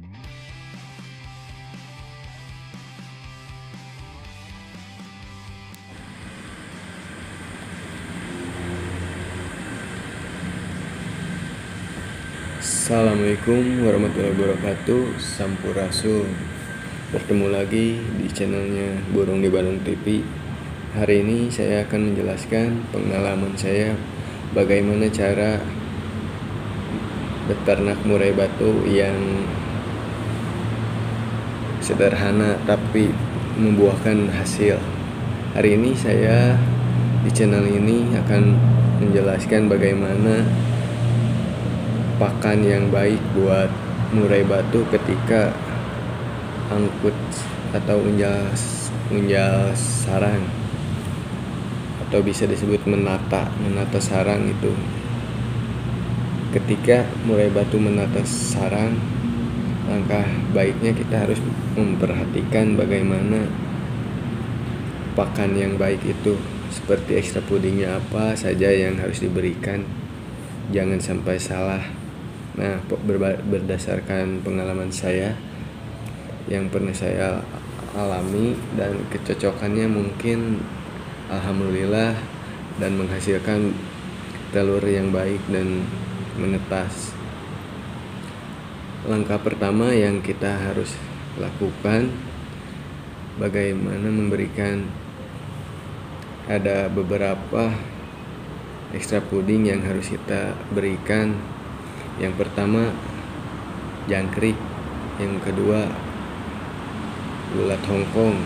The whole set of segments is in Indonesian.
Assalamualaikum warahmatullahi wabarakatuh. Sampurasun. Bertemu lagi di channelnya Burung di Bandung TV. Hari ini saya akan menjelaskan pengalaman saya bagaimana cara beternak murai batu yang sederhana tapi membuahkan hasil. Hari ini saya di channel ini akan menjelaskan bagaimana pakan yang baik buat murai batu ketika angkut atau unjal sarang, atau bisa disebut menata sarang. Itu ketika murai batu menata sarang, langkah baiknya kita harus memperhatikan bagaimana pakan yang baik itu, seperti ekstra pudingnya apa saja yang harus diberikan, jangan sampai salah. Nah, berdasarkan pengalaman saya yang pernah saya alami dan kecocokannya mungkin alhamdulillah, dan menghasilkan telur yang baik dan menetas. Langkah pertama yang kita harus lakukan, bagaimana memberikan, ada beberapa ekstra puding yang harus kita berikan. Yang pertama jangkrik, yang kedua ulat Hongkong,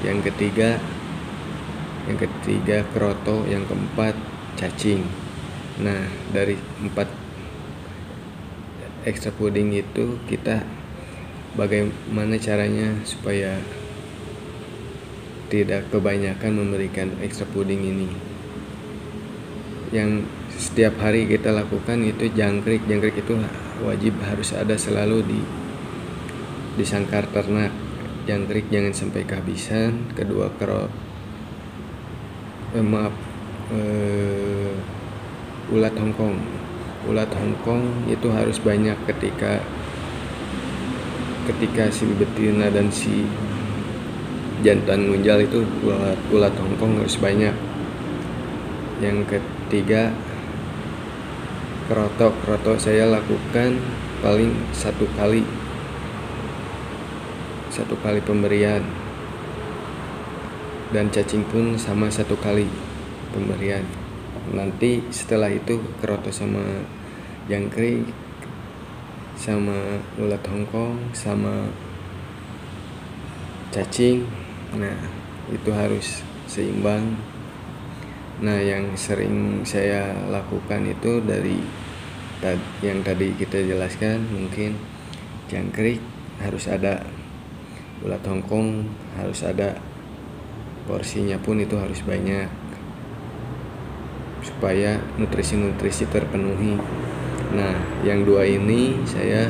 yang ketiga kroto, yang keempat cacing. Nah, dari 4 ekstra puding itu kita bagaimana caranya supaya tidak kebanyakan memberikan ekstra puding ini. Yang setiap hari kita lakukan itu jangkrik itu wajib harus ada selalu di sangkar ternak. Jangkrik jangan sampai kehabisan. Kedua ulat Hongkong itu harus banyak ketika si betina dan si jantan ngunjal itu. Ulat Hongkong harus banyak. Yang ketiga kroto saya lakukan paling satu kali pemberian, dan cacing pun sama 1 kali pemberian. Nanti setelah itu kroto sama jangkrik sama ulat Hongkong sama cacing, nah itu harus seimbang. Nah, yang sering saya lakukan itu dari yang tadi kita jelaskan, mungkin jangkrik harus ada, ulat Hongkong harus ada, porsinya pun itu harus banyak supaya nutrisi terpenuhi. Nah, yang 2 ini saya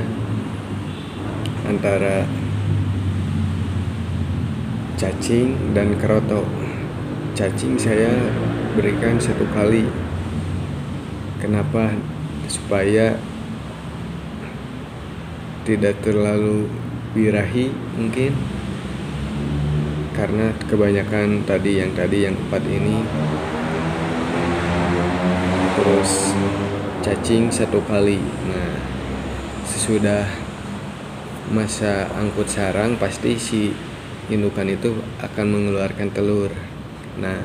antara cacing dan kroto. Cacing saya berikan 1 kali. Kenapa? Supaya tidak terlalu birahi mungkin, karena kebanyakan yang 4 ini. Terus cacing 1 kali. Nah, sesudah masa angkut sarang pasti si indukan itu akan mengeluarkan telur. Nah,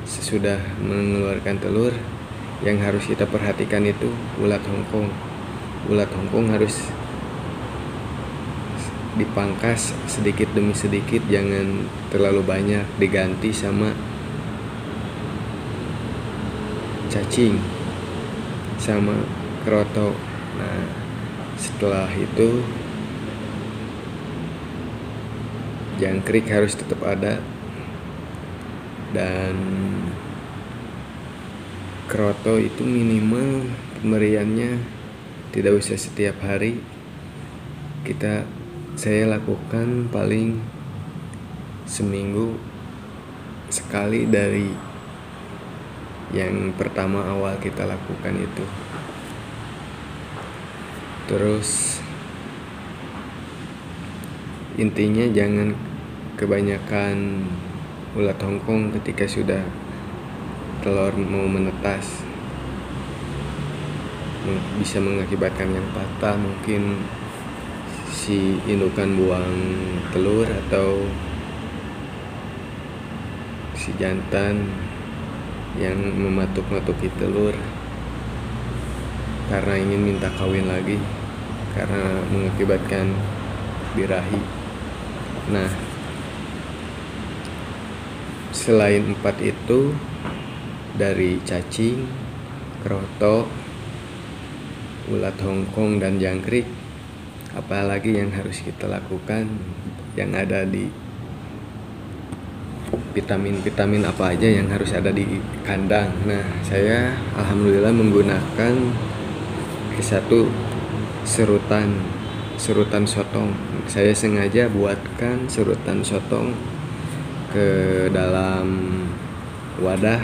sesudah mengeluarkan telur, yang harus kita perhatikan itu ulat Hongkong. Ulat Hongkong harus dipangkas sedikit demi sedikit, jangan terlalu banyak, diganti sama cacing sama kroto. Nah, setelah itu jangkrik harus tetap ada, dan kroto itu minimal pemberiannya tidak usah setiap hari. Saya lakukan paling seminggu sekali dari yang pertama awal kita lakukan itu. Terus intinya jangan kebanyakan ulat Hongkong ketika sudah telur mau menetas, bisa mengakibatkan yang patah, mungkin si indukan buang telur atau si jantan yang mematuk-matuki telur karena ingin minta kawin lagi, karena mengakibatkan birahi. Nah, selain 4 itu, dari cacing, kroto, ulat Hongkong, dan jangkrik, apalagi yang harus kita lakukan, yang ada di vitamin apa aja yang harus ada di kandang. Nah, saya alhamdulillah menggunakan satu serutan sotong. Saya sengaja buatkan serutan sotong ke dalam wadah.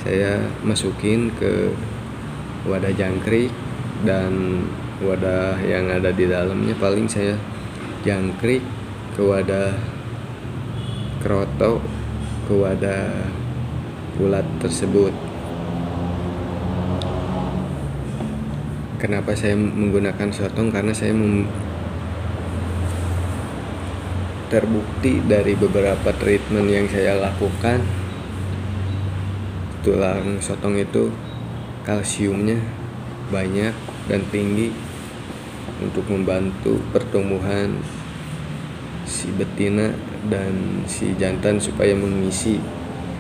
Saya masukin ke wadah jangkrik, dan wadah yang ada di dalamnya paling saya jangkrik ke wadah kroto, ke wadah ulat tersebut. Kenapa saya menggunakan sotong? Karena saya terbukti dari beberapa treatment yang saya lakukan, tulang sotong itu kalsiumnya banyak dan tinggi untuk membantu pertumbuhan si betina dan si jantan supaya mengisi.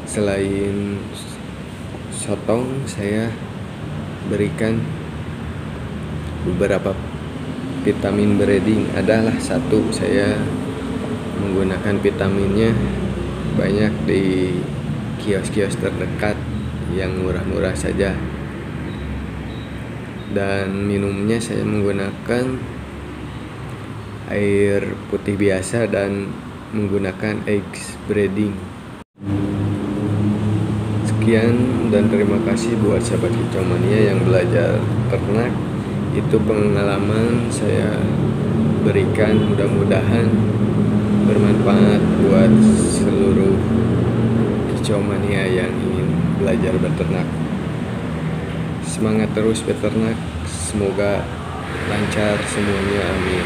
Selain sotong, saya berikan beberapa vitamin breeding. Adalah satu, saya menggunakan vitaminnya banyak di kios-kios terdekat yang murah-murah saja, dan minumnya saya menggunakan air putih biasa dan menggunakan eggs breeding. Sekian dan terima kasih buat sahabat Kicau Mania yang belajar ternak. Itu pengalaman saya berikan, mudah-mudahan bermanfaat buat seluruh Kicau Mania yang ingin belajar beternak. Semangat terus beternak, semoga lancar semuanya, amin.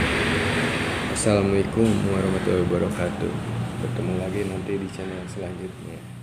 Assalamualaikum warahmatullahi wabarakatuh. Bertemu lagi nanti di channel selanjutnya.